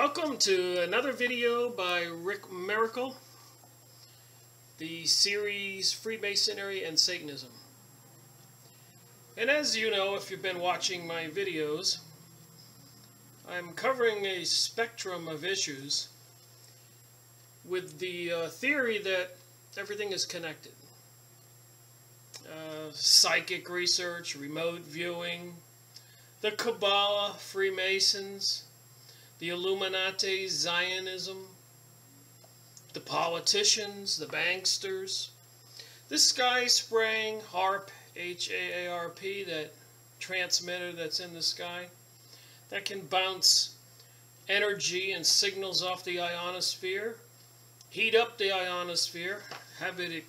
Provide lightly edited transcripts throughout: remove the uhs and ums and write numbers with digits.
Welcome to another video by Rick Miracle, the series Freemasonry and Satanism. And as you know, if you've been watching my videos, I'm covering a spectrum of issues with the theory that everything is connected. Psychic research, remote viewing, the Kabbalah, Freemasons, the Illuminati, Zionism, the politicians, the banksters, the sky-spraying HAARP, H-A-A-R-P, that transmitter that's in the sky, that can bounce energy and signals off the ionosphere, heat up the ionosphere, have it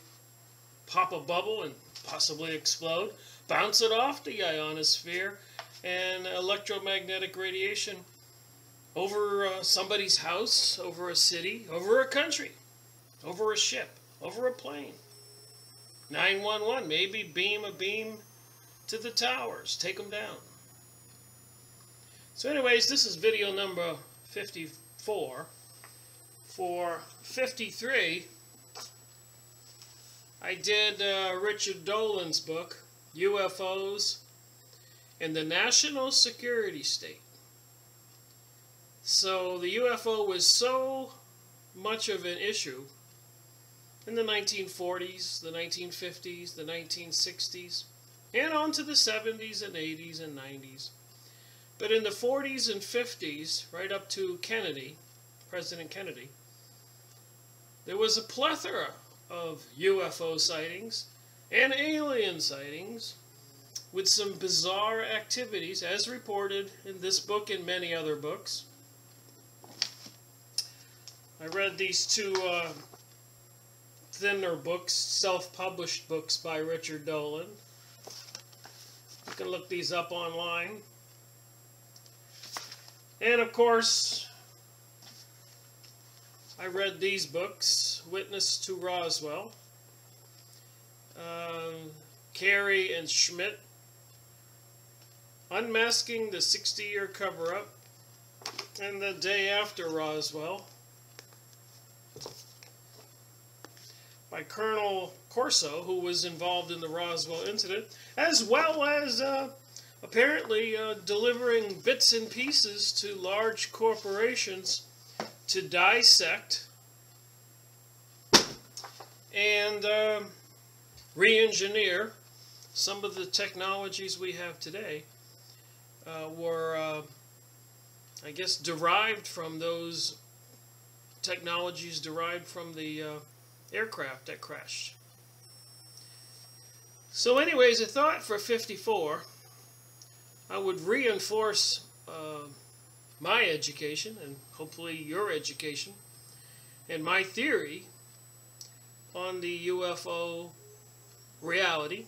pop a bubble and possibly explode, bounce it off the ionosphere, and electromagnetic radiation over somebody's house, over a city, over a country, over a ship, over a plane. 911, maybe beam a beam to the towers, take them down. So anyways, this is video number 54. For 53, I did Richard Dolan's book, UFOs and the National Security State. So the UFO was so much of an issue in the 1940s, the 1950s, the 1960s, and on to the 70s and 80s and 90s. But in the 40s and 50s, right up to Kennedy, President Kennedy, there was a plethora of UFO sightings and alien sightings with some bizarre activities as reported in this book and many other books. I read these two thinner books, self-published books by Richard Dolan. You can look these up online. And of course, I read these books, Witness to Roswell, Carey and Schmidt, Unmasking the 60-Year Cover-Up, and The Day After Roswell, by Colonel Corso, who was involved in the Roswell incident, as well as apparently delivering bits and pieces to large corporations to dissect and re-engineer some of the technologies we have today were, I guess, derived from those technologies derived from the aircraft that crashed. So anyways, I thought for 54 I would reinforce my education and hopefully your education and my theory on the UFO reality.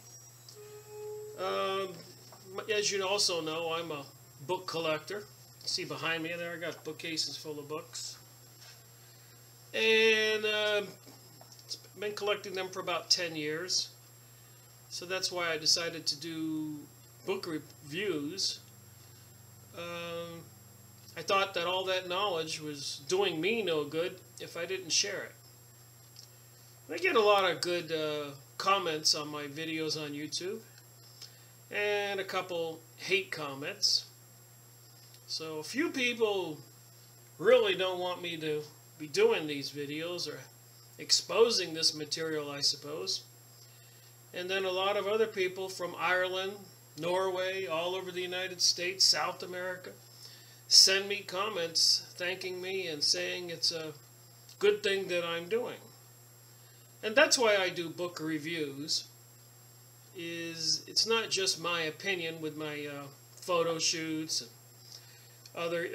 As you also know, I'm a book collector. See behind me there, I got bookcases full of books. And been collecting them for about 10 years. So that's why I decided to do book reviews. I thought that all that knowledge was doing me no good if I didn't share it. I get a lot of good comments on my videos on YouTube, and a couple hate comments. So a few people really don't want me to be doing these videos or exposing this material, I suppose. And then a lot of other people from Ireland, Norway, all over the United States, South America, send me comments thanking me and saying it's a good thing that I'm doing. And that's why I do book reviews. It's not just my opinion with my photo shoots and other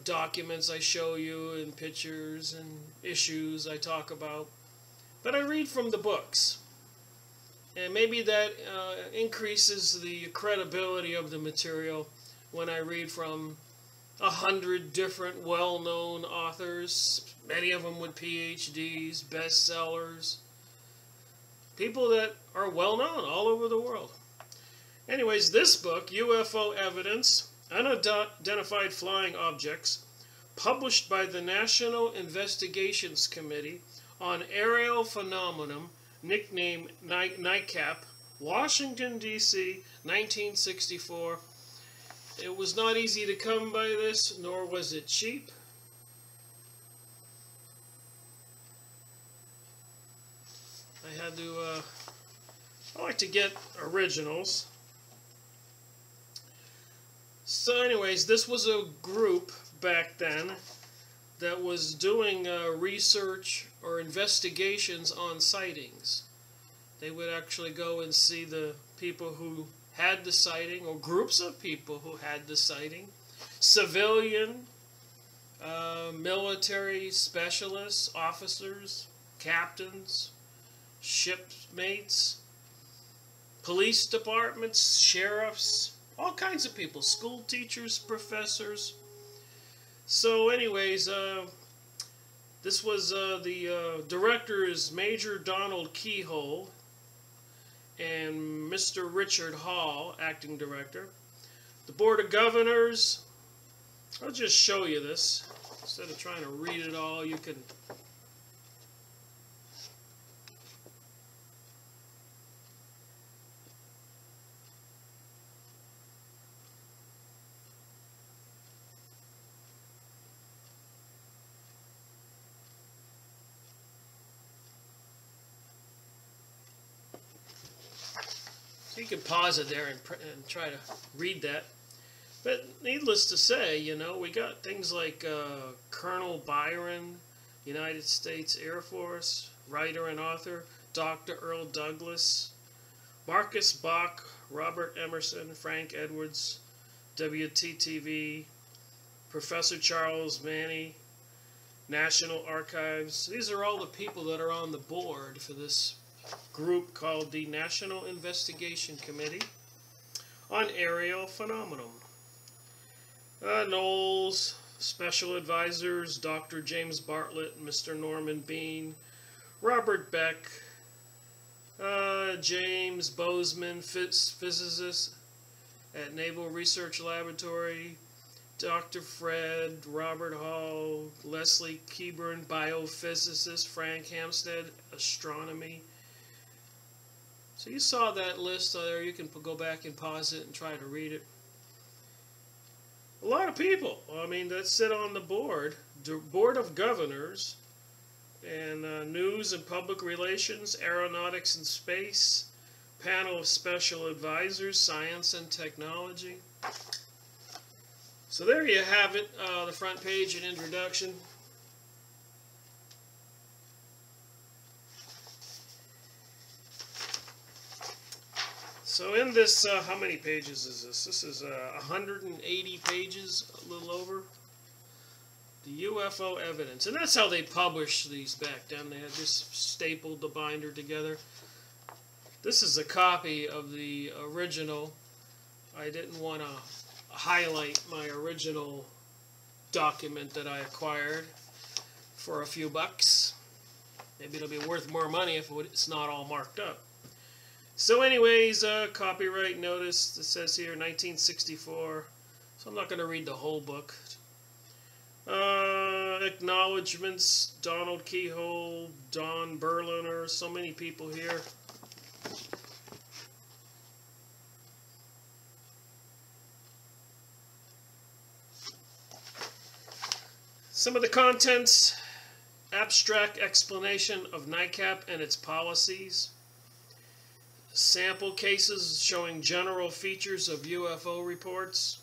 documents I show you and pictures and issues I talk about, but I read from the books, and maybe that increases the credibility of the material when I read from 100 different well-known authors, many of them with PhDs, bestsellers, people that are well-known all over the world. Anyways, this book, UFO Evidence, Unidentified Flying Objects, published by the National Investigations Committee on Aerial Phenomenon, nicknamed NICAP, Washington, D.C., 1964. It was not easy to come by this, nor was it cheap. I like to get originals. So anyways, this was a group back then that was doing research or investigations on sightings. They would actually go and see the people who had the sighting, or groups of people who had the sighting, civilian, military specialists, officers, captains, shipmates, police departments, sheriffs, all kinds of people, school teachers, professors. So anyways, this was the director is Major Donald Keyhole and Mr. Richard Hall, acting director. The Board of Governors, I'll just show you this. Instead of trying to read it all, you can... You can pause it there and try to read that. But needless to say, you know, we got things like Colonel Byron, United States Air Force, writer and author, Dr. Earl Douglas, Marcus Bach, Robert Emerson, Frank Edwards, WTTV, Professor Charles Manny, National Archives. These are all the people that are on the board for this group called the National Investigation Committee on Aerial Phenomenon. Knowles, special advisors, Dr. James Bartlett, Mr. Norman Bean, Robert Beck, James Bozeman, physicist at Naval Research Laboratory, Dr. Fred, Robert Hall, Leslie Keeburn, biophysicist, Frank Hampstead, astronomy. So you saw that list there. You can go back and pause it and try to read it. A lot of people, I mean, that sit on the board of Governors, and News and Public Relations, Aeronautics and Space, Panel of Special Advisors, Science and Technology. So there you have it, the front page and introduction. So in this, how many pages is this? This is 180 pages, a little over. The UFO evidence. And that's how they published these back then. They had just stapled the binder together. This is a copy of the original. I didn't want to highlight my original document that I acquired for a few bucks. Maybe it'll be worth more money if it's not all marked up. So anyways, copyright notice, it says here 1964, so I'm not going to read the whole book. Acknowledgements, Donald Keyhole, Don Berliner, so many people here. Some of the contents: abstract explanation of NICAP and its policies. Sample cases showing general features of UFO reports.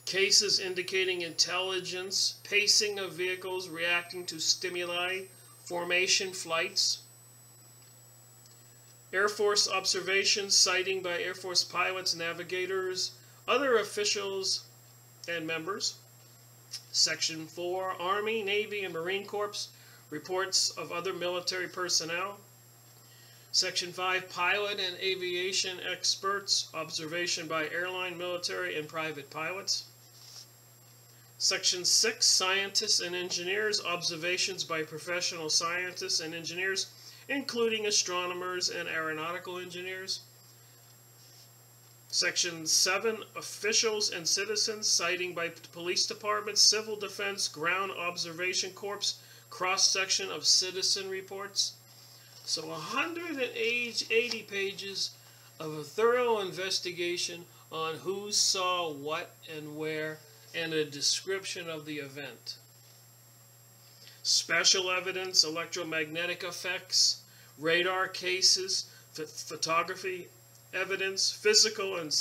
Cases indicating intelligence, pacing of vehicles reacting to stimuli, formation flights. Air Force observations, sighting by Air Force pilots, navigators, other officials, and members. Section 4, Army, Navy, and Marine Corps, reports of other military personnel. Section 5, pilot and aviation experts, observation by airline, military, and private pilots. Section 6, scientists and engineers, observations by professional scientists and engineers, including astronomers and aeronautical engineers. Section 7, officials and citizens, citing by police departments, civil defense, ground observation corps, cross-section of citizen reports. So 180 pages of a thorough investigation on who saw what and where, and a description of the event. Special evidence, electromagnetic effects, radar cases, photography evidence, physical and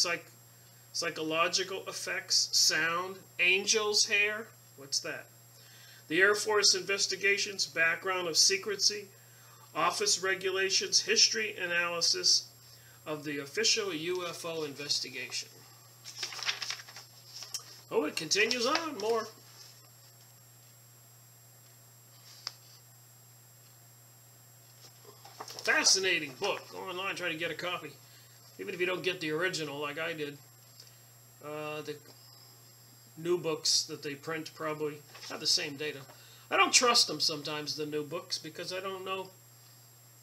psychological effects, sound, angel's hair, what's that? The Air Force investigations, background of secrecy, office regulations, history analysis of the official UFO investigation. Oh, it continues on, more. Fascinating book. Go online, try to get a copy. Even if you don't get the original like I did. The new books that they print probably have the same data. I don't trust them sometimes, the new books, because I don't know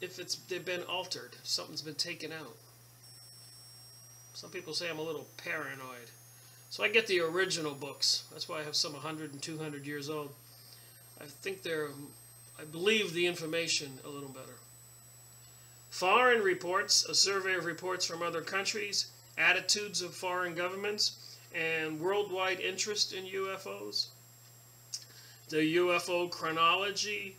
if they've been altered. Something's been taken out. Some people say I'm a little paranoid. So I get the original books. That's why I have some 100 and 200 years old. I believe the information a little better. Foreign reports, a survey of reports from other countries, attitudes of foreign governments, and worldwide interest in UFOs. The UFO chronology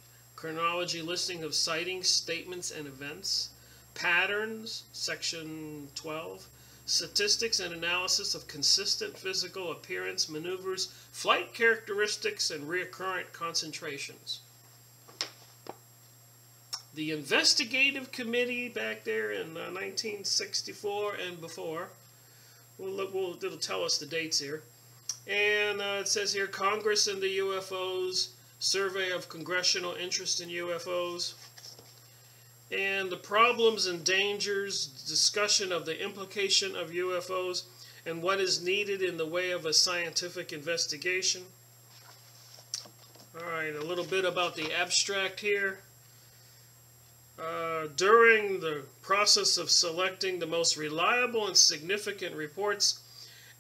listing of sightings, statements, and events. Patterns, section 12. Statistics and analysis of consistent physical appearance, maneuvers, flight characteristics, and recurrent concentrations. The investigative committee back there in 1964 and before, it'll tell us the dates here. And it says here, Congress and the UFOs, survey of congressional interest in UFOs, and the problems and dangers, discussion of the implication of UFOs, and what is needed in the way of a scientific investigation. All right, a little bit about the abstract here. During the process of selecting the most reliable and significant reports,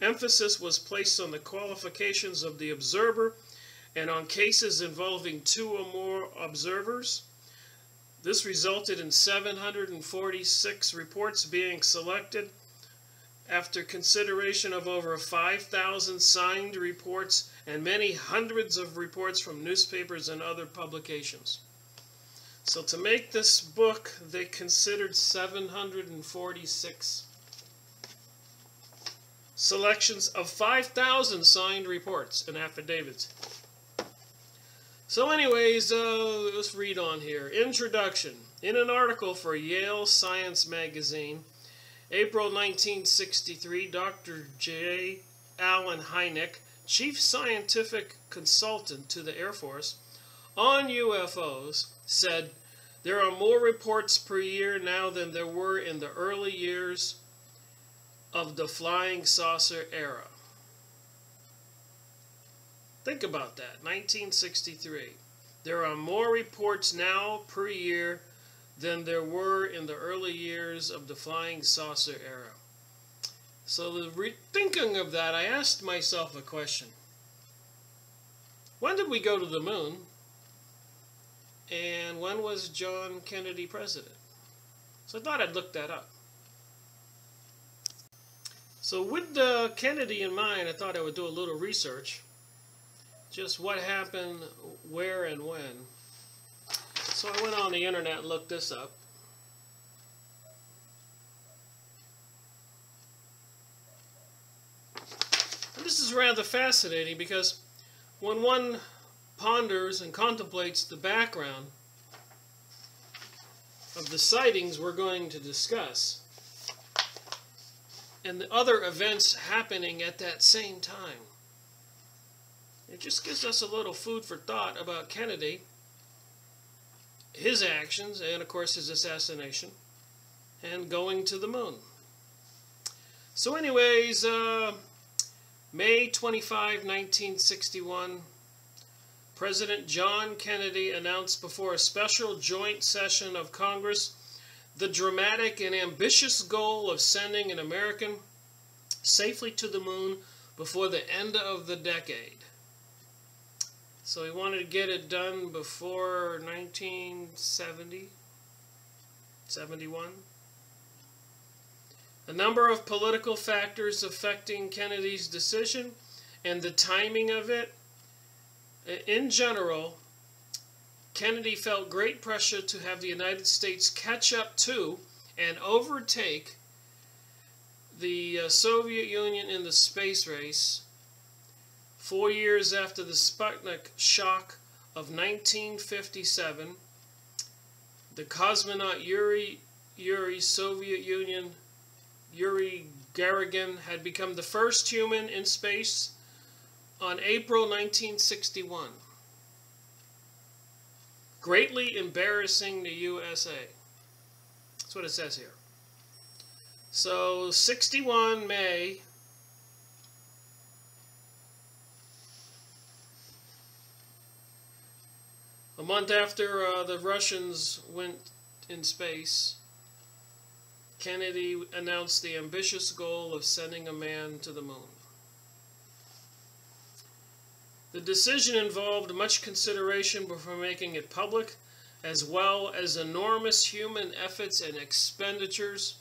emphasis was placed on the qualifications of the observer and on cases involving 2 or more observers. This resulted in 746 reports being selected after consideration of over 5,000 signed reports and many hundreds of reports from newspapers and other publications. So to make this book, they considered 746 selections of 5,000 signed reports and affidavits. So anyways, let's read on here. Introduction. In an article for Yale Science Magazine, April 1963, Dr. J. Allen Hynek, Chief Scientific Consultant to the Air Force, on UFOs, said, "There are more reports per year now than there were in the early years of the flying saucer era." Think about that, 1963. There are more reports now per year than there were in the early years of the flying saucer era. So thinking of that, I asked myself a question. When did we go to the moon? And when was John Kennedy president? So I thought I'd look that up. So with Kennedy in mind, I thought I would do a little research. Just what happened, where, and when. So I went on the internet and looked this up. And this is rather fascinating because when one ponders and contemplates the background of the sightings we're going to discuss and the other events happening at that same time, it just gives us a little food for thought about Kennedy, his actions, and of course his assassination, and going to the moon. So anyways, May 25, 1961, President John Kennedy announced before a special joint session of Congress the dramatic and ambitious goal of sending an American safely to the moon before the end of the decade. So he wanted to get it done before 1970, 71. A number of political factors affecting Kennedy's decision and the timing of it. In general, Kennedy felt great pressure to have the United States catch up to and overtake the Soviet Union in the space race 4 years after the Sputnik shock of 1957. The cosmonaut Yuri Soviet Union, Yuri Gagarin, had become the first human in space on April 1961, greatly embarrassing the USA. That's what it says here. So, 61 May, a month after the Russians went in space, Kennedy announced the ambitious goal of sending a man to the moon. The decision involved much consideration before making it public, as well as enormous human efforts and expenditures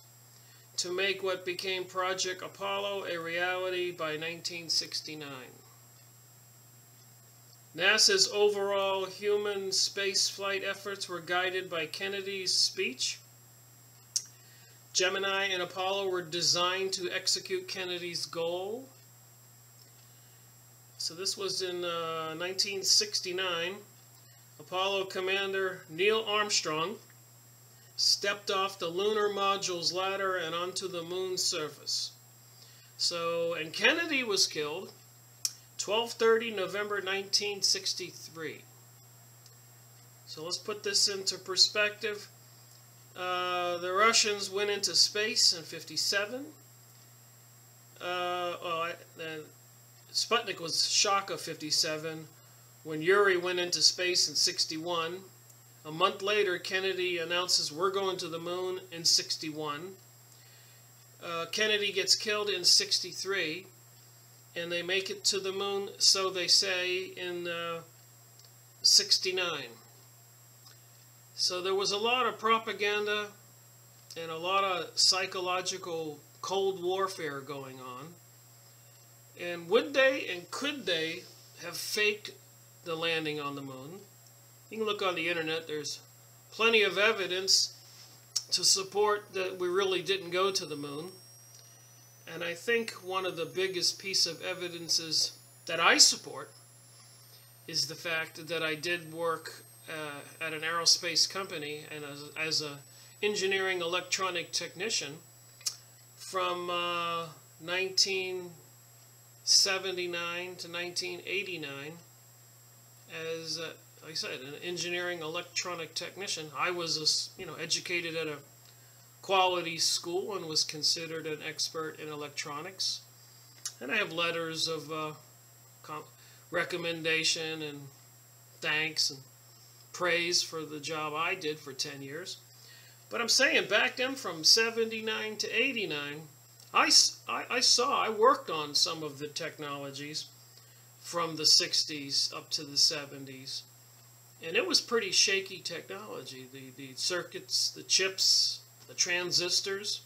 to make what became Project Apollo a reality by 1969. NASA's overall human spaceflight efforts were guided by Kennedy's speech. Gemini and Apollo were designed to execute Kennedy's goal. So this was in 1969. Apollo Commander Neil Armstrong stepped off the lunar module's ladder and onto the moon's surface. So, and Kennedy was killed 12:30 November 1963. So let's put this into perspective. The Russians went into space in 57. Sputnik was shock of 57 when Yuri went into space in 61. A month later, Kennedy announces we're going to the moon in 61. Kennedy gets killed in 63, and they make it to the moon, so they say, in 69. So there was a lot of propaganda and a lot of psychological Cold Warfare going on. And would they and could they have faked the landing on the moon? You can look on the internet. There's plenty of evidence to support that we really didn't go to the moon. And I think one of the biggest piece of evidences that I support is the fact that I did work at an aerospace company and as an engineering electronic technician from 1979 to 1989 as like I said, an engineering electronic technician. I was educated at a quality school and was considered an expert in electronics, and I have letters of recommendation and thanks and praise for the job I did for 10 years. But I'm saying back then, from 79 to 89, I worked on some of the technologies from the 60s up to the 70s. And it was pretty shaky technology. The circuits, the chips, the transistors,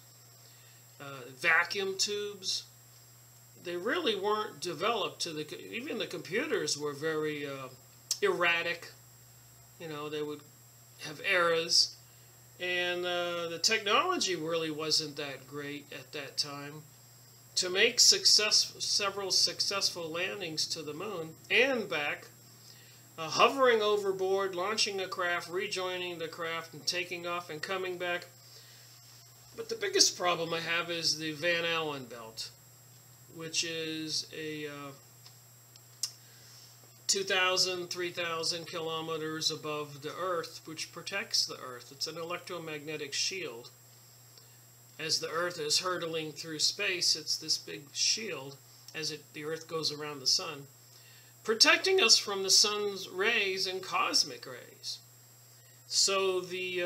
vacuum tubes, they really weren't developed to even the computers were very erratic. They would have errors. And the technology really wasn't that great at that time to make several successful landings to the moon and back, hovering overboard, launching a craft, rejoining the craft, and taking off and coming back. But the biggest problem I have is the Van Allen belt, which is a 2,000, 3,000 kilometers above the Earth, which protects the Earth. It's an electromagnetic shield. As the Earth is hurtling through space, it's this big shield as the Earth goes around the sun, protecting us from the sun's rays and cosmic rays. So the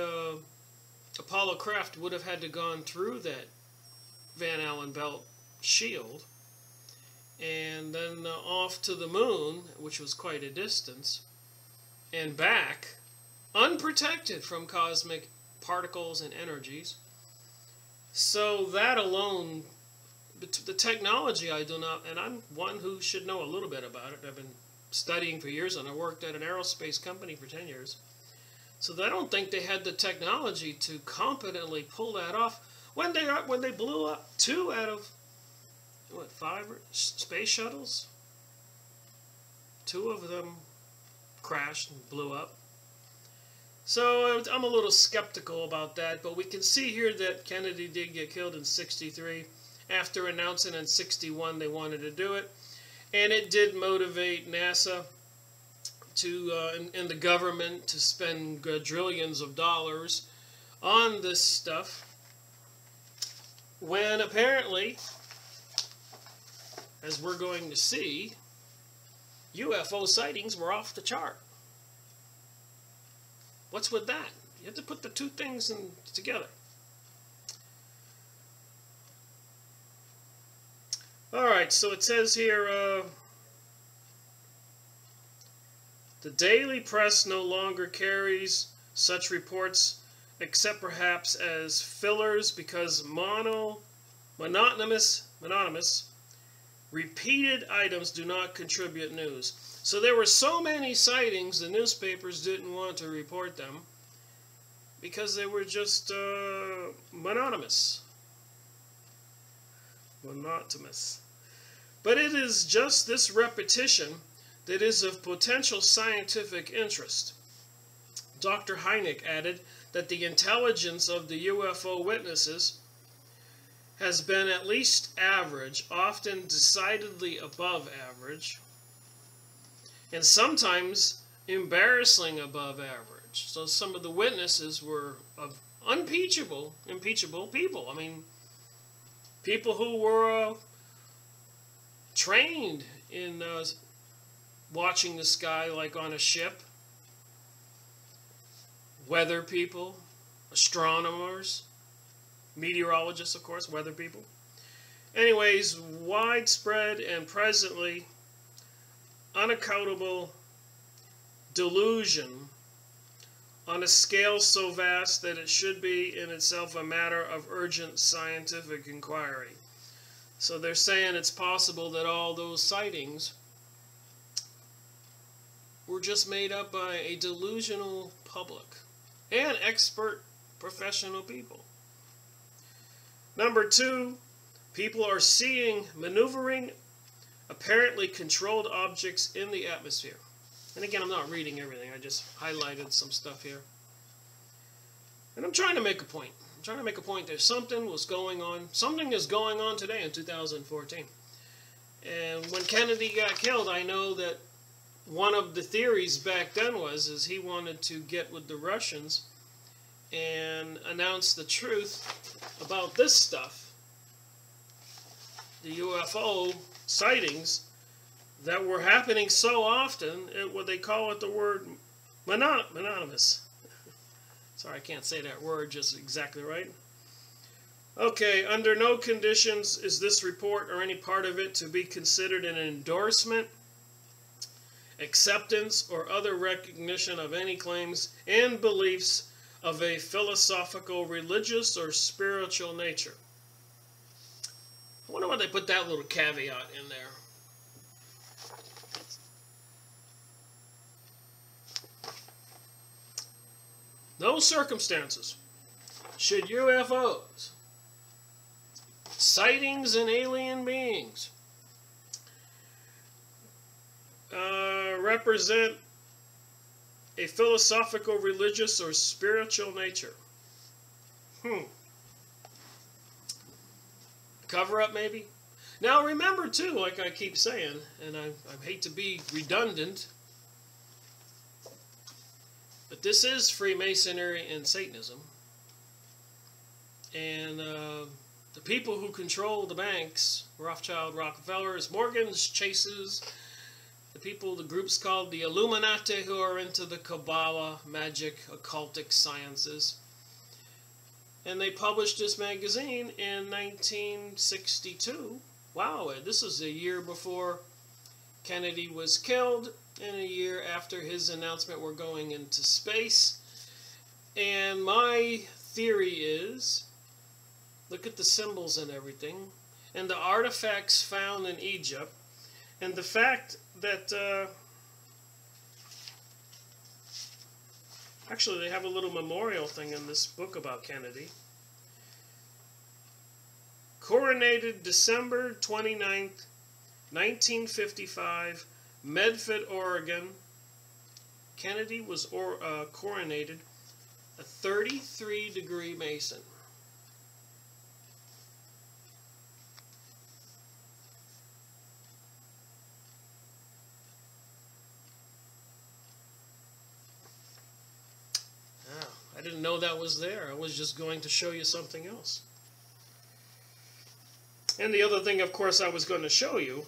Apollo craft would have had to gone through that Van Allen belt shield, and then off to the moon, which was quite a distance, and back, unprotected from cosmic particles and energies. So that alone, the technology I do not, and I'm one who should know a little bit about it. I've been studying for years, and I worked at an aerospace company for 10 years. So I don't think they had the technology to competently pull that off. When they blew up 2 out of, what, 5 space shuttles? 2 of them crashed and blew up. So I'm a little skeptical about that, but we can see here that Kennedy did get killed in '63 after announcing in '61 they wanted to do it. And it did motivate NASA to, and the government to spend trillions of dollars on this stuff, when apparently, as we're going to see, UFO sightings were off the chart. What's with that? You have to put the 2 things together. Alright, so it says here, the daily press no longer carries such reports, except perhaps as fillers, because monotonous, repeated items do not contribute news. So there were so many sightings, the newspapers didn't want to report them because they were just monotonous. But it is just this repetition that is of potential scientific interest. Dr. Hynek added that the intelligence of the UFO witnesses has been at least average, often decidedly above average, and sometimes embarrassing above average. So some of the witnesses were of impeachable people. I mean, people who were trained in watching the sky like on a ship, weather people, astronomers, meteorologists, of course, weather people. Anyways, widespread and presently unaccountable delusion on a scale so vast that it should be in itself a matter of urgent scientific inquiry. So they're saying it's possible that all those sightings were just made up by a delusional public and expert professional people. Number 2, people are seeing maneuvering, apparently controlled objects in the atmosphere. And again, I'm not reading everything. I just highlighted some stuff here. And I'm trying to make a point. I'm trying to make a point that something was going on. Something is going on today in 2014. And when Kennedy got killed, I know that one of the theories back then is he wanted to get with the Russians and announce the truth about this stuff, the UFO sightings that were happening so often, what they call it the word mononymous. Sorry, I can't say that word just exactly right. Okay, under no conditions is this report or any part of it to be considered an endorsement, acceptance, or other recognition of any claims and beliefs of a philosophical, religious, or spiritual nature. I wonder why they put that little caveat in there. No circumstances should UFOs, sightings and alien beings, represent a philosophical, religious, or spiritual nature. Cover up, maybe? Now remember too, like I keep saying, and I hate to be redundant, but this is Freemasonry and Satanism. And the people who control the banks, Rothschild, Rockefellers, Morgans, Chases, the groups called the Illuminati, who are into the Kabbalah, magic, occultic sciences. And they published this magazine in 1962 wow, this is a year before Kennedy was killed, and a year after his announcement we're going into space. And my theory is, look at the symbols and everything, and the artifacts found in Egypt, and the fact that, actually they have a little memorial thing in this book about Kennedy. Coronated December 29th, 1955, Medford, Oregon. Kennedy was coronated a 33-degree Mason. Oh, I didn't know that was there. I was just going to show you something else. And the other thing, of course, I was going to show you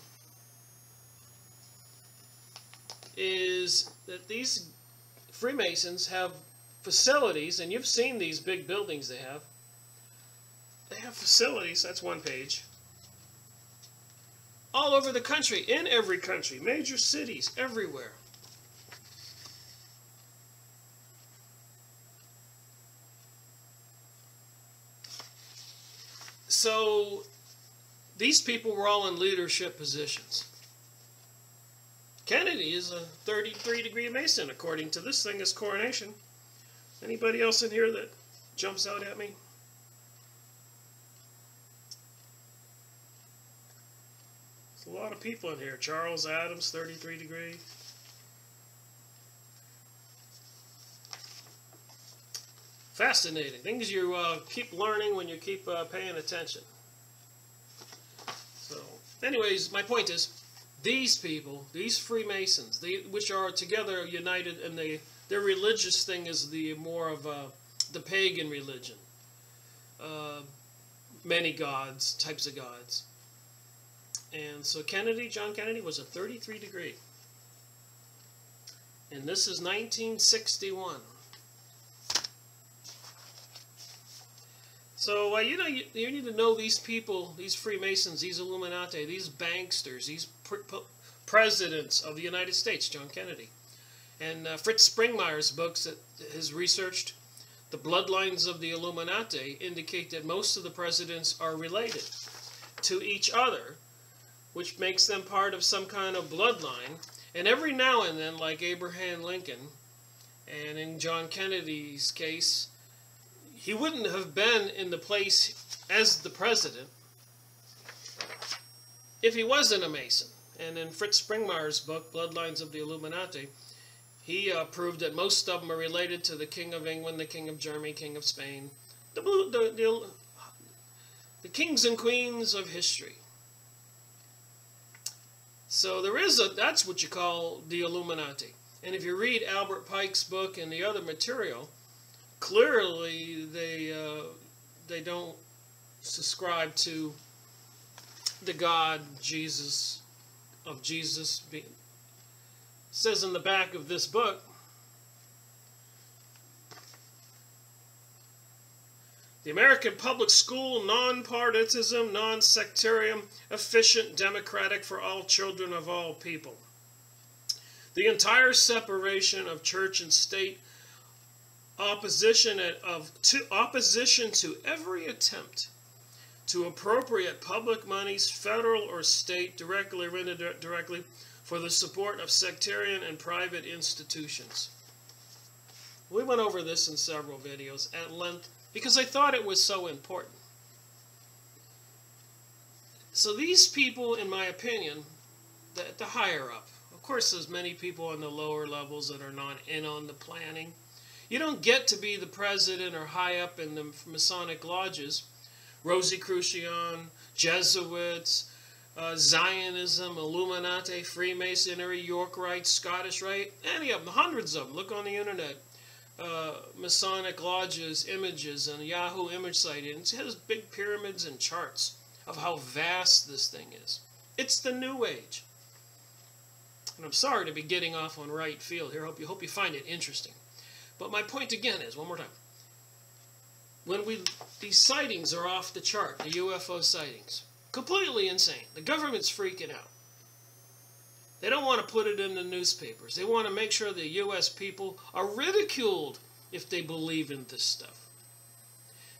is that these Freemasons have facilities, and you've seen these big buildings they have. They have facilities, that's one page, all over the country, in every country, major cities, everywhere. So these people were all in leadership positions. Kennedy is a 33-degree Mason, according to this thing, his coronation. Anybody else in here that jumps out at me? There's a lot of people in here. Charles Adams, 33 degree. Fascinating. Things you keep learning when you keep paying attention. So, anyways, my point is, these people, these Freemasons, which are together united, and their religious thing is the more of the pagan religion. Many gods, types of gods. And so Kennedy, John Kennedy, was a 33 degree. And this is 1961. So, you know, you need to know these people, these Freemasons, these Illuminati, these banksters, these presidents of the United States, John Kennedy. And Fritz Springmeier's books that has researched the bloodlines of the Illuminati indicate that most of the presidents are related to each other, which makes them part of some kind of bloodline. And every now and then, like Abraham Lincoln, and in John Kennedy's case, he wouldn't have been in the place as the president if he wasn't a Mason. And in Fritz Springmeier's book, Bloodlines of the Illuminati, he proved that most of them are related to the King of England, the King of Germany, King of Spain, the kings and queens of history. So there is that's what you call the Illuminati. And if you read Albert Pike's book and the other material, clearly they don't subscribe to the God Jesus of Jesus. It says in the back of this book, the American public school, non-partitism, non-sectarian, efficient, democratic for all children of all people. The entire separation of church and state, opposition to every attempt to appropriate public monies, federal or state, directly or indirectly, for the support of sectarian and private institutions. We went over this in several videos at length because I thought it was so important. So these people, in my opinion, the higher up, of course there's many people on the lower levels that are not in on the planning. You don't get to be the president or high up in the Masonic lodges. Rosicrucian, Jesuits, Zionism, Illuminati, Freemasonry, York Rite, Scottish Rite, any of them, hundreds of them. Look on the internet. Masonic lodges, images, and Yahoo image site. And it has big pyramids and charts of how vast this thing is. It's the New Age. And I'm sorry to be getting off on right field here. Hope you find it interesting. But my point again is, one more time, when these sightings are off the chart, the UFO sightings, Completely insane. The government's freaking out. They don't want to put it in the newspapers. They want to make sure the U.S. people are ridiculed if they believe in this stuff.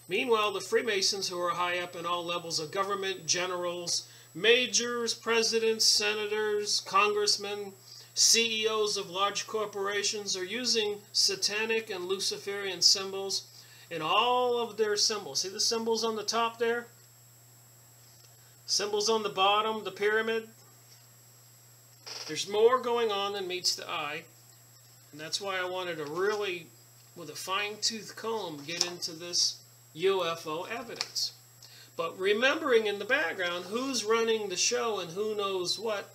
Meanwhile, the Freemasons, who are high up in all levels of government, generals, majors, presidents, senators, congressmen, CEOs of large corporations, are using satanic and Luciferian symbols in all of their symbols. See the symbols on the top there? Symbols on the bottom, the pyramid. There's more going on than meets the eye. And that's why I wanted to really, with a fine-tooth comb, get into this UFO evidence. But remembering in the background who's running the show and who knows what,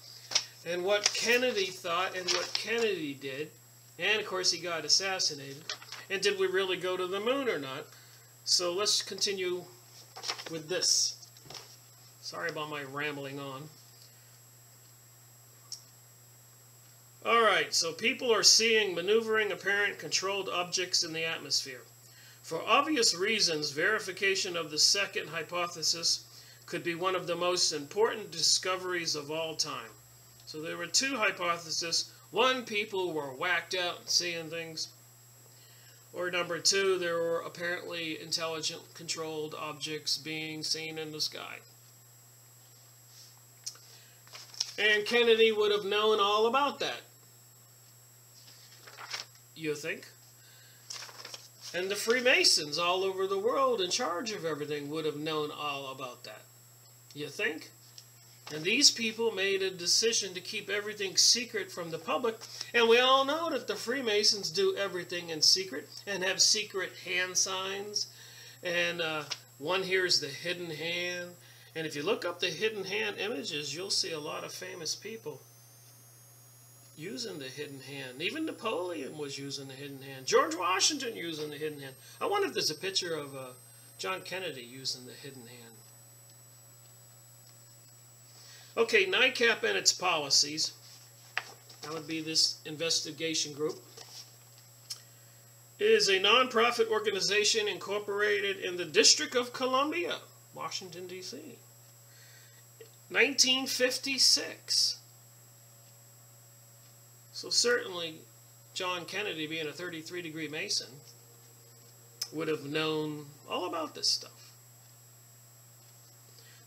and what Kennedy thought and what Kennedy did. And of course he got assassinated. And did we really go to the moon or not? So let's continue with this. Sorry about my rambling on. Alright, so people are seeing maneuvering apparent controlled objects in the atmosphere. For obvious reasons, verification of the second hypothesis could be one of the most important discoveries of all time. So there were two hypotheses. One, people were whacked out and seeing things. Or number two, there were apparently intelligent controlled objects being seen in the sky. And Kennedy would have known all about that. You think? And the Freemasons all over the world in charge of everything would have known all about that. You think? And these people made a decision to keep everything secret from the public. And we all know that the Freemasons do everything in secret and have secret hand signs. And one here is the hidden hand. And if you look up the hidden hand images, you'll see a lot of famous people using the hidden hand. Even Napoleon was using the hidden hand. George Washington using the hidden hand. I wonder if there's a picture of John Kennedy using the hidden hand. Okay, NICAP and its policies. That would be this investigation group. Is a non-profit organization incorporated in the District of Columbia, Washington, D.C. 1956. So certainly John Kennedy, being a 33-degree Mason, would have known all about this stuff.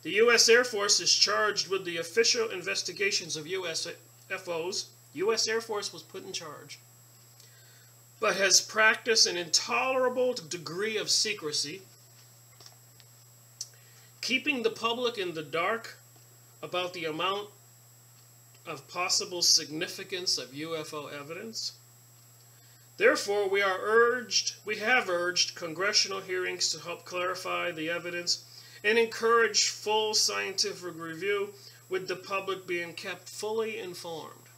The U.S. Air Force is charged with the official investigations of UFOs. U.S. Air Force was put in charge, but has practiced an intolerable degree of secrecy, keeping the public in the dark about the amount of possible significance of UFO evidence. Therefore, we have urged congressional hearings to help clarify the evidence and encourage full scientific review, with the public being kept fully informed.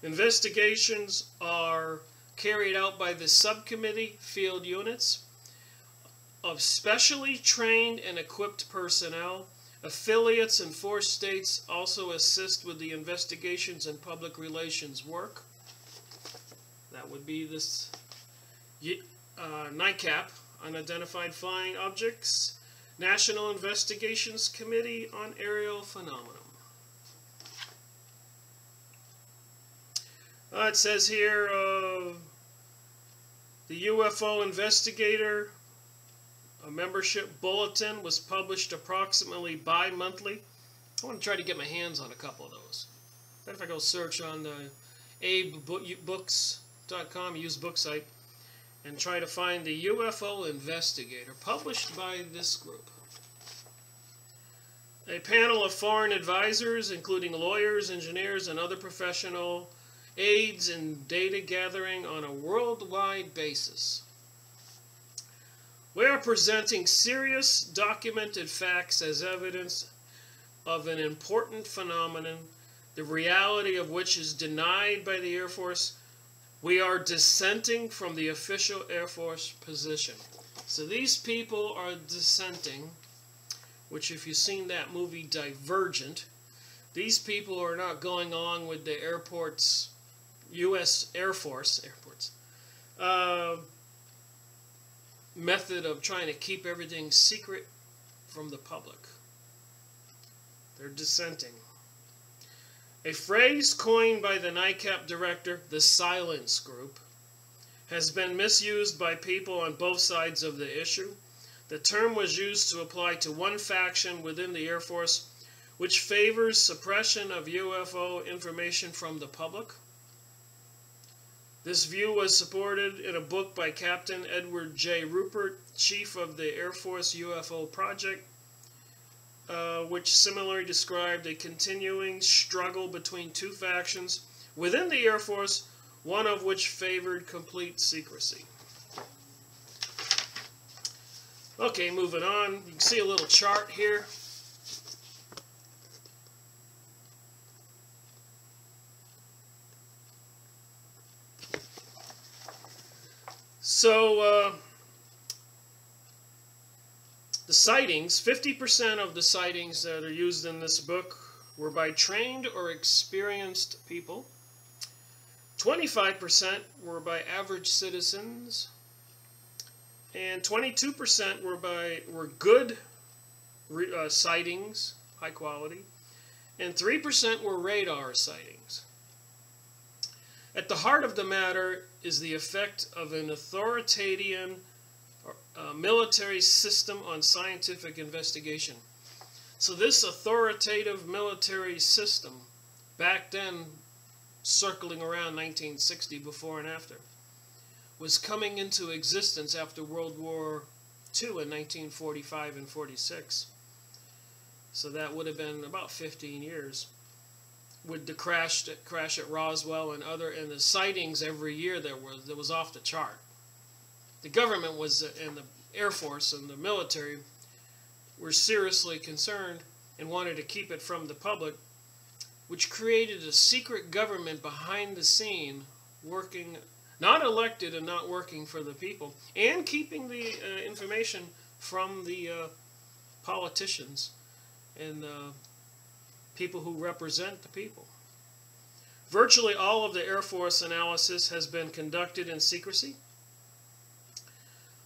Investigations are carried out by the subcommittee field units of specially trained and equipped personnel. Affiliates in 4 states also assist with the investigations and public relations work. That would be this NICAP, Unidentified Flying Objects, National Investigations Committee on Aerial Phenomenon. It says here, the UFO Investigator, a membership bulletin, was published approximately bi-monthly. I want to try to get my hands on a couple of those. But if I go search on the abebooks.com, used book site, and try to find the UFO Investigator, published by this group. A panel of foreign advisors, including lawyers, engineers, and other professional aides in data gathering on a worldwide basis. We are presenting serious documented facts as evidence of an important phenomenon, the reality of which is denied by the Air Force. We are dissenting from the official Air Force position. So these people are dissenting, which if you've seen that movie Divergent, these people are not going on with the airports, U.S. Air Force method of trying to keep everything secret from the public. They're dissenting. A phrase coined by the NICAP director, the silence group, has been misused by people on both sides of the issue. The term was used to apply to one faction within the Air Force, which favors suppression of UFO information from the public. This view was supported in a book by Captain Edward J. Rupert, chief of the Air Force UFO Project, which similarly described a continuing struggle between two factions within the Air Force, one of which favored complete secrecy. Okay, moving on. You can see a little chart here. So, the sightings, 50% of the sightings that are used in this book were by trained or experienced people. 25% were by average citizens. And 22% were good sightings, high quality. And 3% were radar sightings. At the heart of the matter is the effect of an authoritarian military system on scientific investigation. So this authoritative military system, back then circling around 1960, before and after, was coming into existence after World War II in 1945 and 46. So that would have been about 15 years. With the crash at Roswell and the sightings every year that was off the chart. The government was, and the Air Force and the military were seriously concerned and wanted to keep it from the public, which created a secret government behind the scene, working, not elected and not working for the people, and keeping the information from the politicians and people who represent the people. Virtually all of the Air Force analysis has been conducted in secrecy.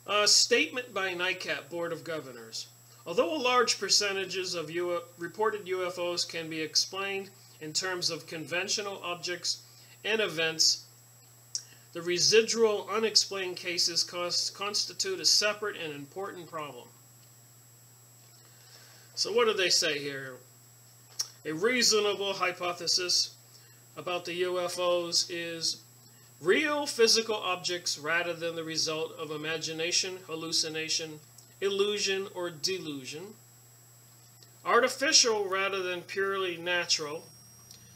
A statement by NICAP Board of Governors. Although a large percentages of reported UFOs can be explained in terms of conventional objects and events, the residual unexplained cases constitute a separate and important problem. So what do they say here? A reasonable hypothesis about the UFOs is real physical objects rather than the result of imagination, hallucination, illusion, or delusion. Artificial rather than purely natural,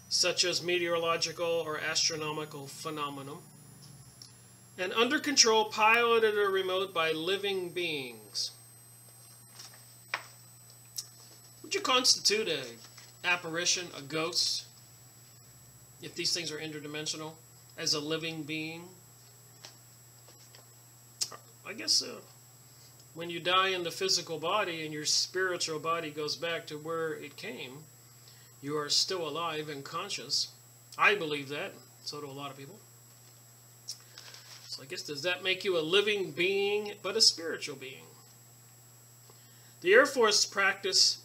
such as meteorological or astronomical phenomenon. And under control, piloted or remote by living beings. Would you constitute an apparition, a ghost, if these things are interdimensional, as a living being? I guess when you die in the physical body and your spiritual body goes back to where it came, you are still alive and conscious. I believe that. So do a lot of people. So I guess, does that make you a living being, but a spiritual being? The Air Force practice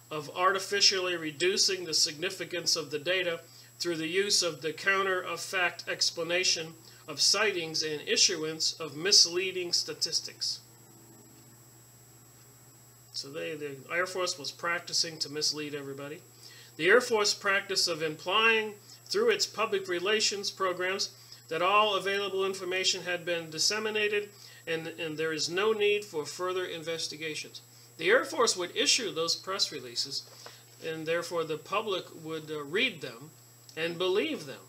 of artificially reducing the significance of the data through the use of the counter-of-fact explanation of sightings and issuance of misleading statistics. So the Air Force was practicing to mislead everybody. The Air Force practice of implying through its public relations programs that all available information had been disseminated and there is no need for further investigations. The Air Force would issue those press releases, and therefore the public would read them and believe them.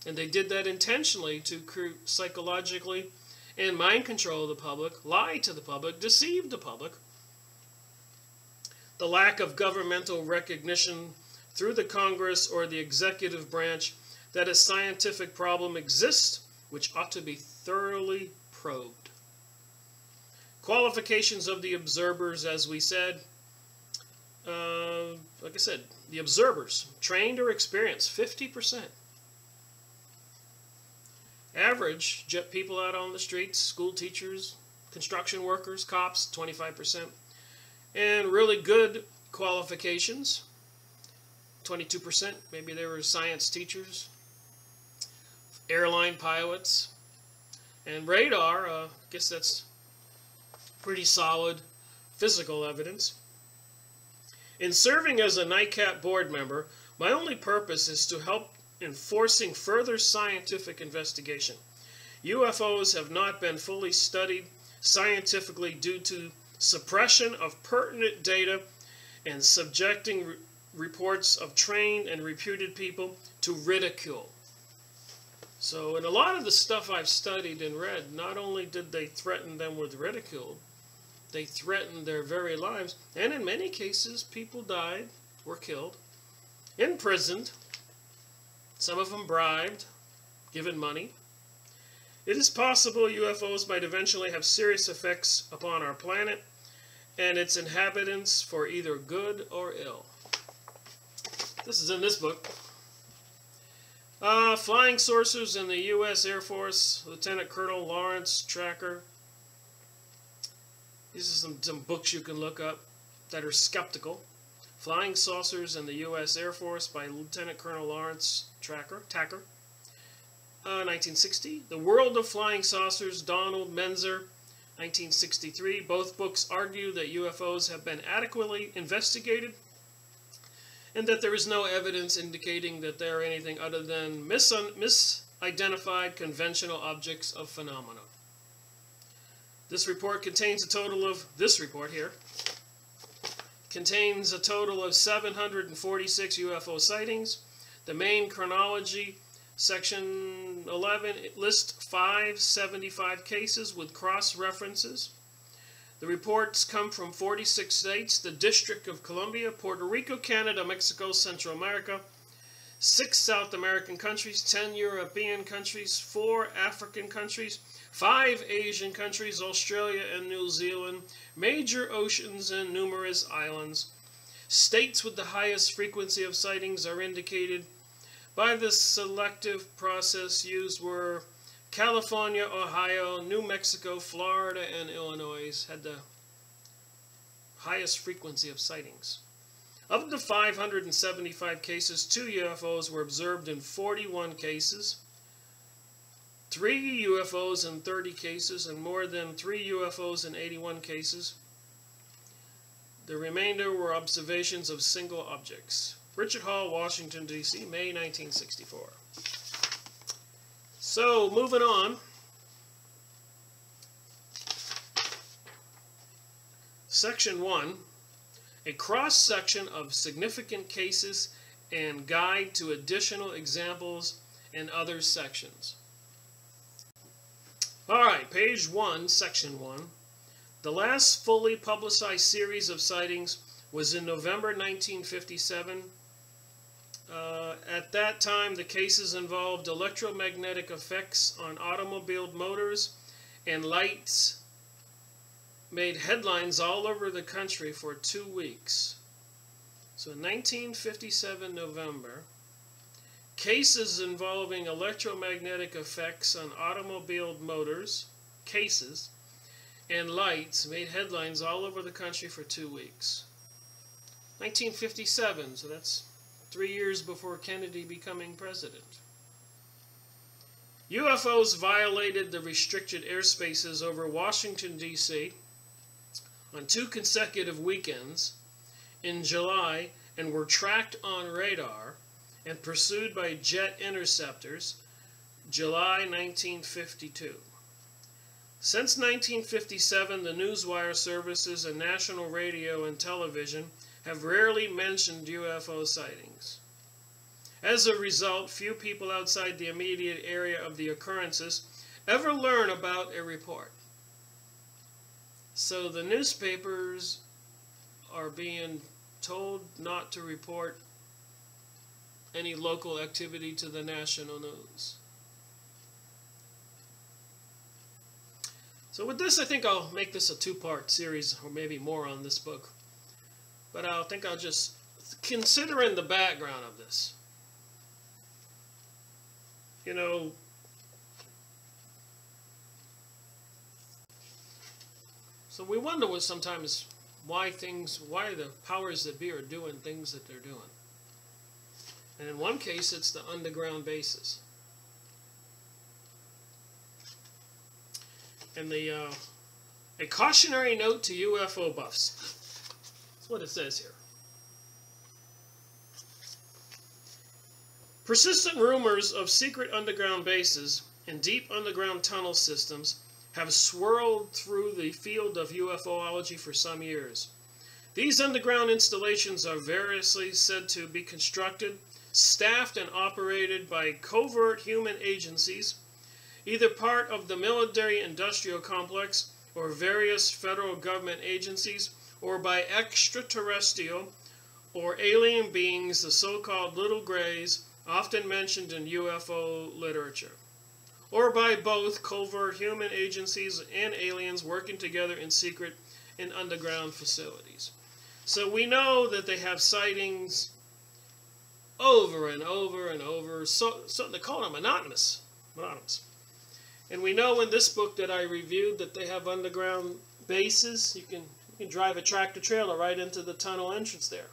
And they did that intentionally to psychologically and mind control the public, lie to the public, deceive the public. The lack of governmental recognition through the Congress or the executive branch that a scientific problem exists which ought to be thoroughly probed. Qualifications of the observers, as we said, like I said, the observers, trained or experienced, 50%. Average, people out on the streets, school teachers, construction workers, cops, 25%. And really good qualifications, 22%, maybe they were science teachers, airline pilots, and radar, I guess that's pretty solid physical evidence. In serving as a NICAP board member, my only purpose is to help in forcing further scientific investigation. UFOs have not been fully studied scientifically due to suppression of pertinent data and subjecting reports of trained and reputed people to ridicule. So in a lot of the stuff I've studied and read, not only did they threaten them with ridicule, they threatened their very lives, and in many cases people died, were killed, imprisoned, some of them bribed, given money. It is possible UFOs might eventually have serious effects upon our planet and its inhabitants for either good or ill. This is in this book. Flying saucers in the U.S. Air Force, Lieutenant Colonel Lawrence Tracker. These are some books you can look up that are skeptical. Flying Saucers in the U.S. Air Force by Lieutenant Colonel Lawrence Tracker. 1960. The World of Flying Saucers, Donald Menzer, 1963. Both books argue that UFOs have been adequately investigated and that there is no evidence indicating that they are anything other than misidentified conventional objects of phenomena. This report contains a total of, contains a total of 746 UFO sightings. The main chronology, section 11, lists 575 cases with cross-references. The reports come from 46 states, the District of Columbia, Puerto Rico, Canada, Mexico, Central America, 6 South American countries, 10 European countries, 4 African countries, 5 Asian countries, Australia and New Zealand, major oceans and numerous islands. States with the highest frequency of sightings are indicated by the selective process used were California, Ohio, New Mexico, Florida, and Illinois had the highest frequency of sightings. Of the 575 cases, 2 UFOs were observed in 41 cases, 3 UFOs in 30 cases, and more than 3 UFOs in 81 cases. The remainder were observations of single objects. Richard Hall, Washington, D.C., May 1964. So, moving on. Section 1, a cross-section of significant cases and guide to additional examples in other sections. Alright, page 1, section 1. The last fully publicized series of sightings was in November 1957. At that time, the cases involved electromagnetic effects on automobile motors, and lights made headlines all over the country for 2 weeks. So in 1957 November, cases involving electromagnetic effects on automobile motors, cases, and lights made headlines all over the country for 2 weeks. 1957, so that's 3 years before Kennedy becoming president. UFOs violated the restricted airspaces over Washington, D.C. on 2 consecutive weekends in July and were tracked on radar and pursued by jet interceptors, July 1952. Since 1957, the newswire services and national radio and television have rarely mentioned UFO sightings. As a result, few people outside the immediate area of the occurrences ever learn about a report. So the newspapers are being told not to report any local activity to the national news. So with this, I think I'll make this a 2-part series, or maybe more on this book. But I think I'll just, considering the background of this, you know, so we wonder what sometimes why the powers that be are doing things that they're doing. And in one case, it's the underground bases. And a cautionary note to UFO buffs. That's what it says here. Persistent rumors of secret underground bases and deep underground tunnel systems have swirled through the field of UFOlogy for some years. These underground installations are variously said to be constructed, staffed, and operated by covert human agencies, either part of the military-industrial complex or various federal government agencies, or by extraterrestrial or alien beings, the so-called little grays, often mentioned in UFO literature, or by both covert human agencies and aliens working together in secret in underground facilities. So we know that they have sightings over and over and over. So they call them anonymous. And we know in this book that I reviewed that they have underground bases. You can drive a tractor trailer right into the tunnel entrance there.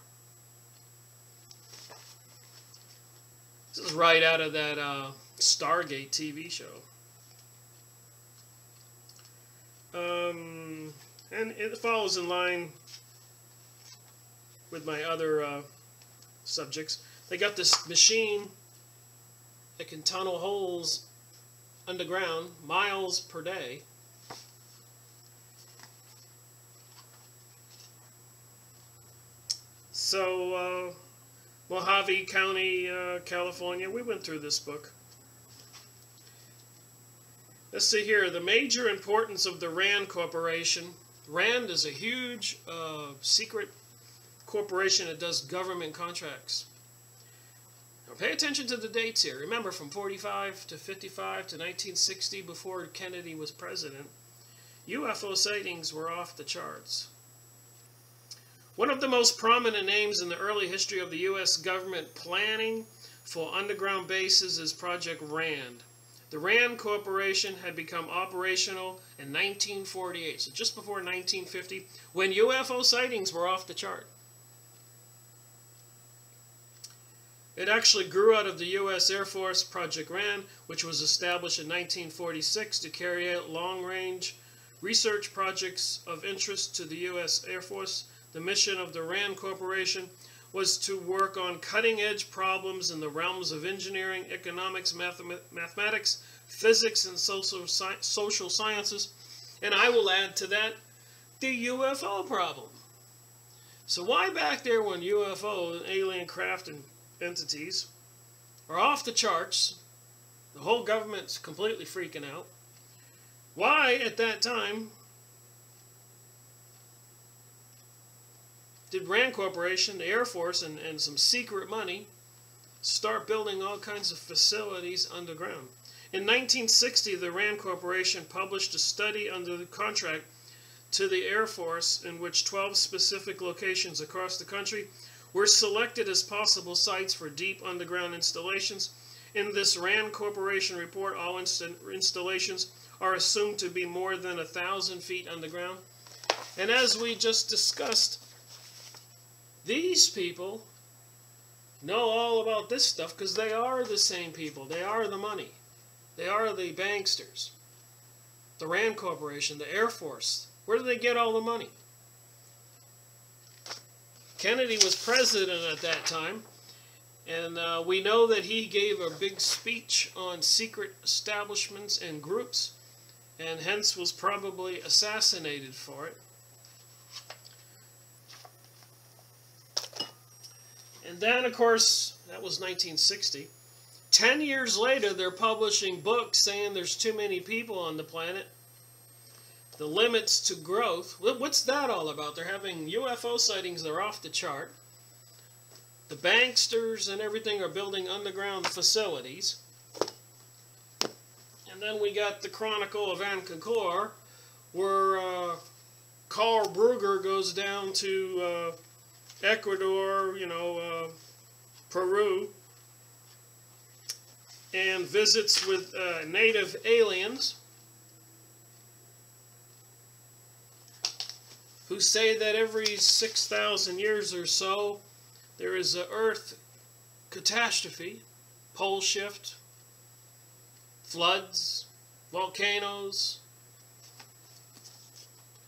This is right out of that Stargate TV show. And it follows in line with my other subjects. They got this machine that can tunnel holes underground miles per day. So, Mojave County, California, we went through this book. Let's see here, the major importance of the RAND Corporation. RAND is a huge secret corporation that does government contracts. Now pay attention to the dates here. Remember, from 45 to 55 to 1960, before Kennedy was president, UFO sightings were off the charts. One of the most prominent names in the early history of the U.S. government planning for underground bases is Project RAND. The RAND Corporation had become operational in 1948, so just before 1950, when UFO sightings were off the chart. It actually grew out of the U.S. Air Force Project RAND, which was established in 1946 to carry out long-range research projects of interest to the U.S. Air Force. The mission of the RAND Corporation was to work on cutting-edge problems in the realms of engineering, economics, mathematics, physics, and social sciences. And I will add to that the UFO problem. So why back there when UFO, alien craft and entities, are off the charts, the whole government's completely freaking out, why at that time did RAND Corporation, the Air Force, and some secret money start building all kinds of facilities underground? In 1960, the RAND Corporation published a study under the contract to the Air Force in which 12 specific locations across the country were selected as possible sites for deep underground installations. In this RAND Corporation report, all installations are assumed to be more than 1,000 feet underground. And as we just discussed, these people know all about this stuff because they are the same people. They are the money. They are the banksters. The RAND Corporation, the Air Force. Where do they get all the money? Kennedy was president at that time, and we know that he gave a big speech on secret establishments and groups, and hence was probably assassinated for it. And then, of course, that was 1960. 10 years later, they're publishing books saying there's too many people on the planet. The limits to growth. What's that all about? They're having UFO sightings that are off the chart. The banksters and everything are building underground facilities. And then we got the Chronicle of Ankh-Kor, where Carl Brugger goes down to Ecuador, Peru, and visits with native aliens who say that every 6,000 years or so there is an earth catastrophe, pole shift, floods, volcanoes,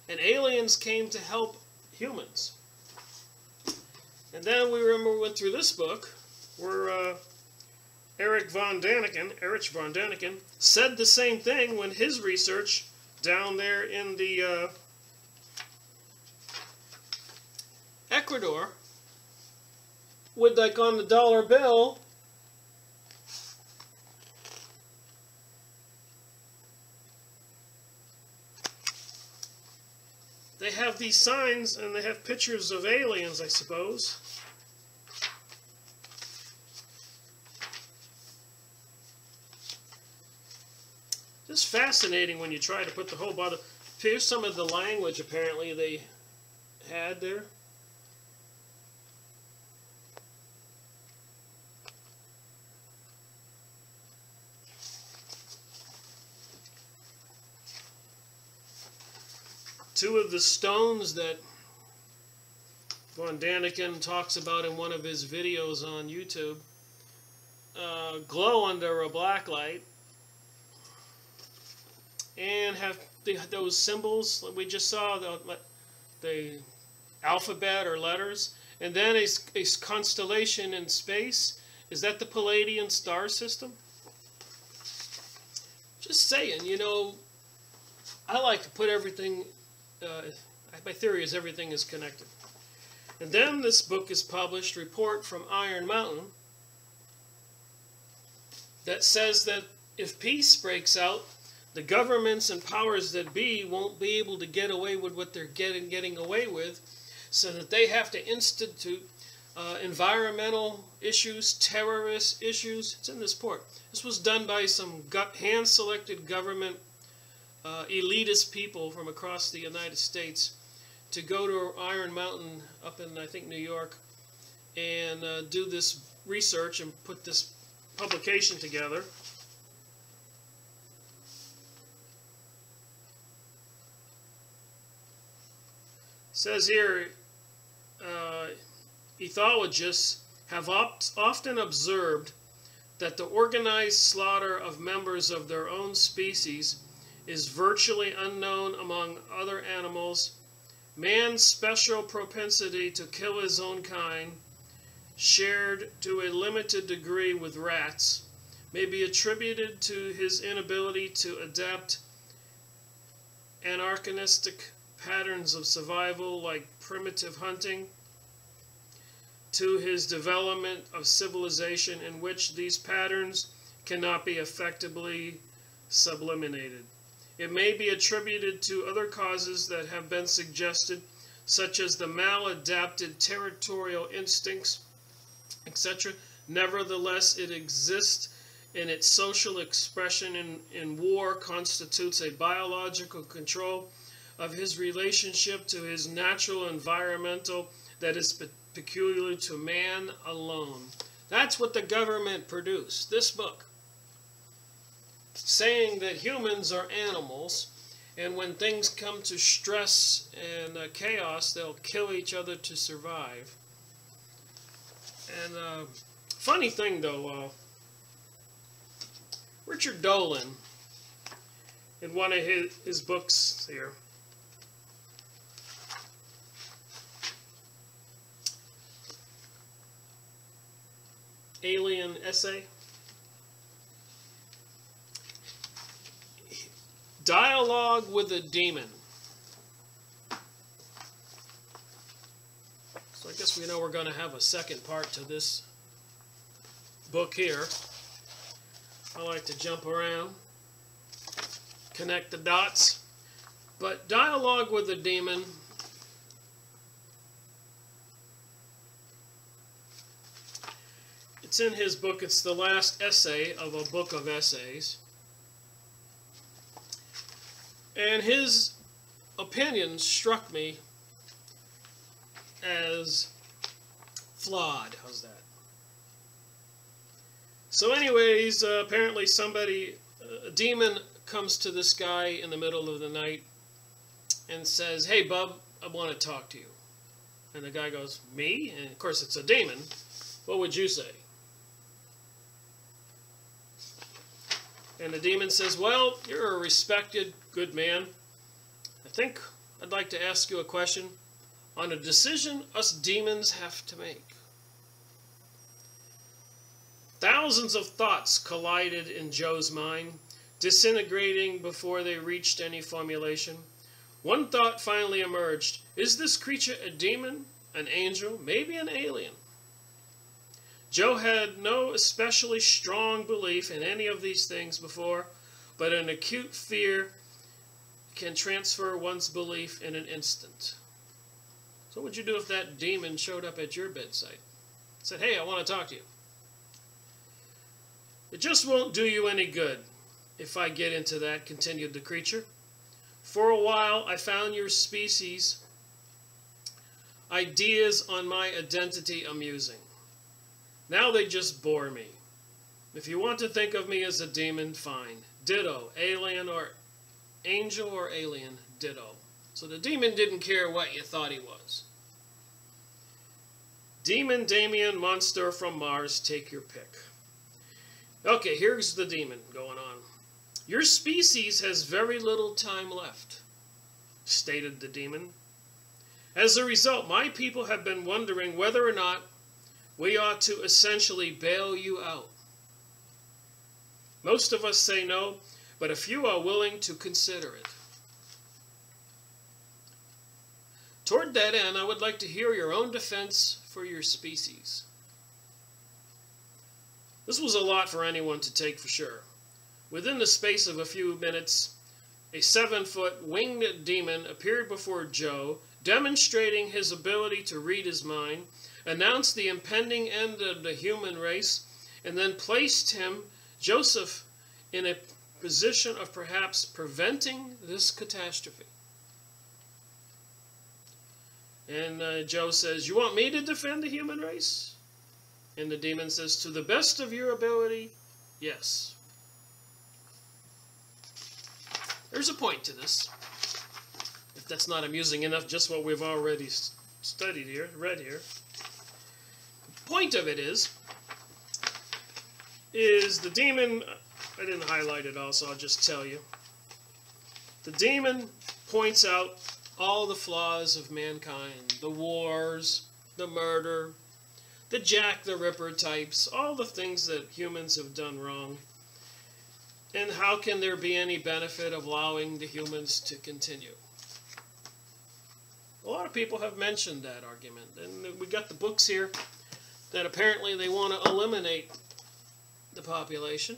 and aliens came to help humans. And then we went through this book where Erich von Däniken said the same thing when his research down there in the Ecuador, with like on the dollar bill, they have these signs and they have pictures of aliens, I suppose. Just fascinating when you try to put the whole bottle. Here's some of the language apparently they had there. Two of the stones that von Däniken talks about in one of his videos on YouTube glow under a black light and have those symbols that we just saw, the alphabet or letters, and then a constellation in space. Is that the Palladian star system? Just saying, you know, I like to put everything, my theory is everything is connected. And then this book is published, Report from Iron Mountain, that says that if peace breaks out, the governments and powers that be won't be able to get away with what they're getting away with, so that they have to institute environmental issues, terrorist issues. It's in this report. This was done by some hand-selected government elitist people from across the United States to go to Iron Mountain up in, I think, New York, and do this research and put this publication together. It says here, ethologists have often observed that the organized slaughter of members of their own species is virtually unknown among other animals. Man's special propensity to kill his own kind, shared to a limited degree with rats, may be attributed to his inability to adapt anachronistic patterns of survival like primitive hunting to his development of civilization, in which these patterns cannot be effectively sublimated. It may be attributed to other causes that have been suggested, such as the maladapted territorial instincts, etc. Nevertheless, it exists in its social expression in war, constitutes a biological control of his relationship to his natural environmental that is peculiar to man alone. That's what the government produced, this book, saying that humans are animals, and when things come to stress and chaos, they'll kill each other to survive. And funny thing though, Richard Dolan, in one of his books here, Alien Essay, Dialogue with a Demon. So I guess we know we're going to have a second part to this book here. I like to jump around, connect the dots. But Dialogue with a Demon, it's in his book. It's the last essay of a book of essays. And his opinion struck me as flawed. How's that? So anyways, apparently somebody, a demon comes to this guy in the middle of the night and says, "Hey, bub, I want to talk to you." And the guy goes, "Me?" And of course it's a demon. What would you say? And the demon says, well, you're a respected, good man. I think I'd like to ask you a question on a decision us demons have to make. Thousands of thoughts collided in Joe's mind, disintegrating before they reached any formulation. One thought finally emerged. Is this creature a demon, an angel, maybe an alien? Joe had no especially strong belief in any of these things before, but an acute fear can transfer one's belief in an instant. So what would you do if that demon showed up at your bedside? Said, hey, I want to talk to you. It just won't do you any good if I get into that, continued the creature. For a while, I found your species' ideas on my identity amusing. Now they just bore me. If you want to think of me as a demon, fine. Ditto, alien or angel or alien, ditto. So the demon didn't care what you thought he was. Demon, Damien, monster from Mars, take your pick. Okay, here's the demon going on. Your species has very little time left, stated the demon. As a result, my people have been wondering whether or not we ought to essentially bail you out. Most of us say no, but a few are willing to consider it. Toward that end, I would like to hear your own defense for your species. This was a lot for anyone to take for sure. Within the space of a few minutes, a 7-foot winged demon appeared before Joe, demonstrating his ability to read his mind, announced the impending end of the human race, and then placed him, Joseph, in a position of perhaps preventing this catastrophe. And Joe says, you want me to defend the human race? And the demon says, to the best of your ability, yes. There's a point to this. If that's not amusing enough, just what we've already studied here, read here. The point of it is the demon, I didn't highlight it all, so I'll just tell you. The demon points out all the flaws of mankind, the wars, the murder, the Jack the Ripper types, all the things that humans have done wrong. And how can there be any benefit of allowing the humans to continue? A lot of people have mentioned that argument. And we got the books here that apparently they want to eliminate the population.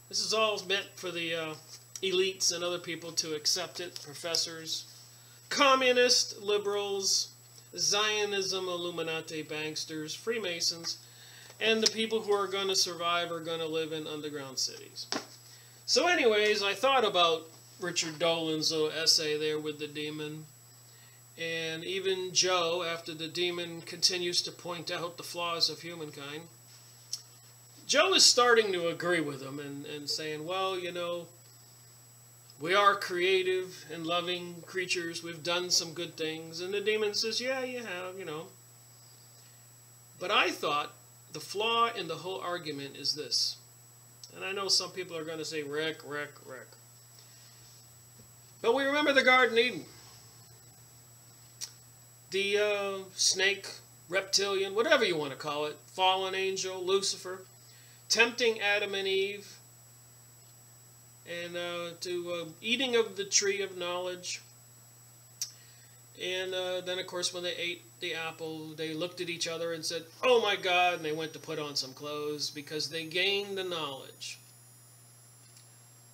This is all meant for the elites and other people to accept it, professors, communists, liberals, Zionism, Illuminati, banksters, Freemasons, and the people who are going to survive are going to live in underground cities. So anyways, I thought about Richard Dolan's little essay there with the demon, and even Joe, after the demon continues to point out the flaws of humankind, Joe is starting to agree with him and saying, well, you know, we are creative and loving creatures. We've done some good things. And the demon says, yeah, you have, you know. But I thought the flaw in the whole argument is this. And I know some people are going to say, Rick. But we remember the Garden of Eden. The snake, reptilian, whatever you want to call it, fallen angel, Lucifer, tempting Adam and Eve, and to eating of the tree of knowledge. And then, of course, when they ate the apple, they looked at each other and said, oh my God, and they went to put on some clothes because they gained the knowledge.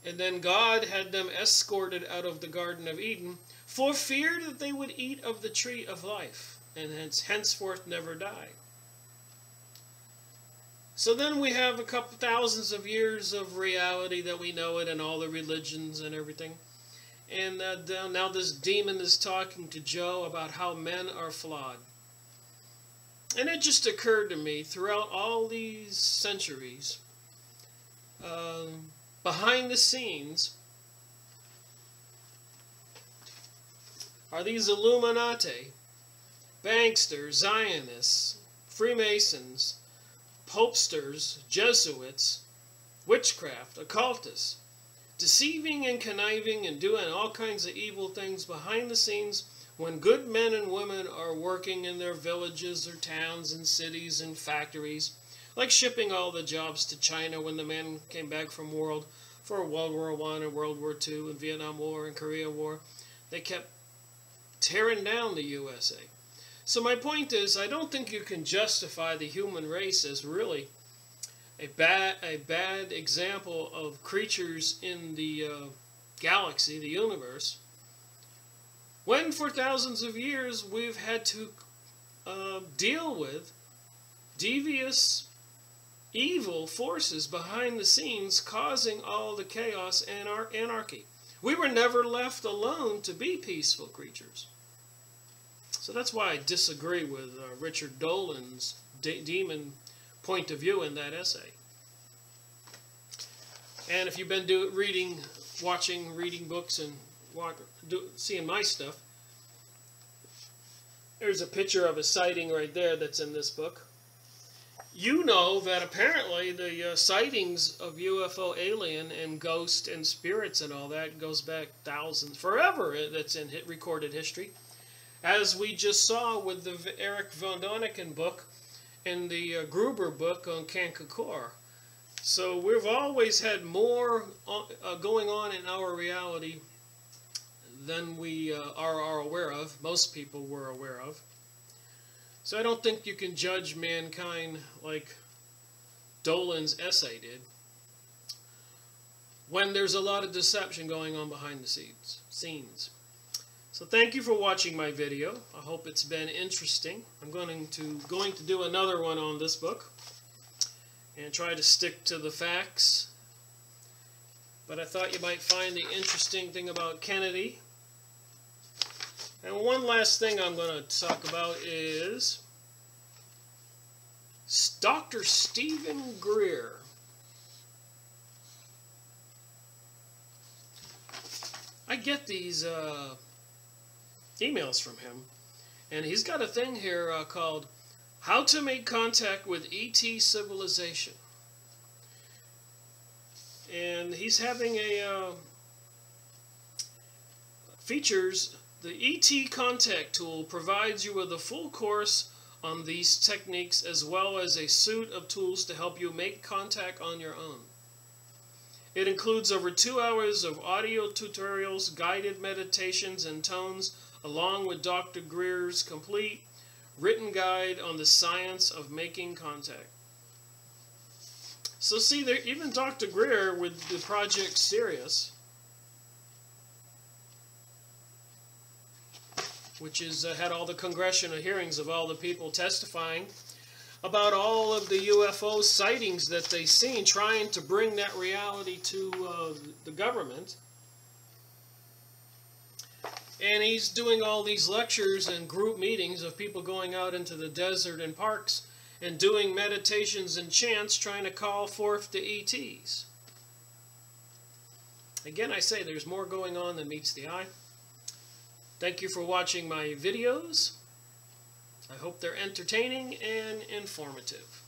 And then God had them escorted out of the Garden of Eden for fear that they would eat of the tree of life and henceforth never die. So then we have a couple thousands of years of reality that we know it and all the religions and everything. And now this demon is talking to Joe about how men are flawed. And it just occurred to me, throughout all these centuries, behind the scenes, are these Illuminati, banksters, Zionists, Freemasons, Popesters, Jesuits, witchcraft, occultists, deceiving and conniving and doing all kinds of evil things behind the scenes when good men and women are working in their villages or towns and cities and factories, like shipping all the jobs to China when the men came back from World War I and World War II and Vietnam War and Korea War. They kept tearing down the USA. So my point is, I don't think you can justify the human race as really a bad example of creatures in the galaxy, the universe, when for thousands of years we've had to deal with devious, evil forces behind the scenes causing all the chaos and our anarchy. We were never left alone to be peaceful creatures. So that's why I disagree with Richard Dolan's demon point of view in that essay. And if you've been reading books and seeing my stuff, there's a picture of a sighting right there that's in this book. You know that apparently the sightings of UFO alien and ghost and spirits and all that goes back thousands, forever. That's in recorded history. As we just saw with the Eric von Däniken book and the Gruber book on Kankakor. So we've always had more going on in our reality than we are aware of, most people were aware of. So I don't think you can judge mankind like Dolan's essay did, when there's a lot of deception going on behind the scenes. So thank you for watching my video. I hope it's been interesting. I'm going to do another one on this book and try to stick to the facts. But I thought you might find the interesting thing about Kennedy. And one last thing I'm going to talk about is Dr. Stephen Greer. I get these emails from him, and he's got a thing here called How to Make Contact with ET Civilization. And he's having a features the ET Contact tool provides you with a full course on these techniques, as well as a suite of tools to help you make contact on your own. It includes over 2 hours of audio tutorials, guided meditations and tones, along with Dr. Greer's complete written guide on the science of making contact. So see, there, even Dr. Greer with the Project Sirius, which is had all the congressional hearings of all the people testifying about all of the UFO sightings that they've seen, trying to bring that reality to the government. And he's doing all these lectures and group meetings of people going out into the desert and parks and doing meditations and chants trying to call forth the ETs. Again, I say there's more going on than meets the eye. Thank you for watching my videos. I hope they're entertaining and informative.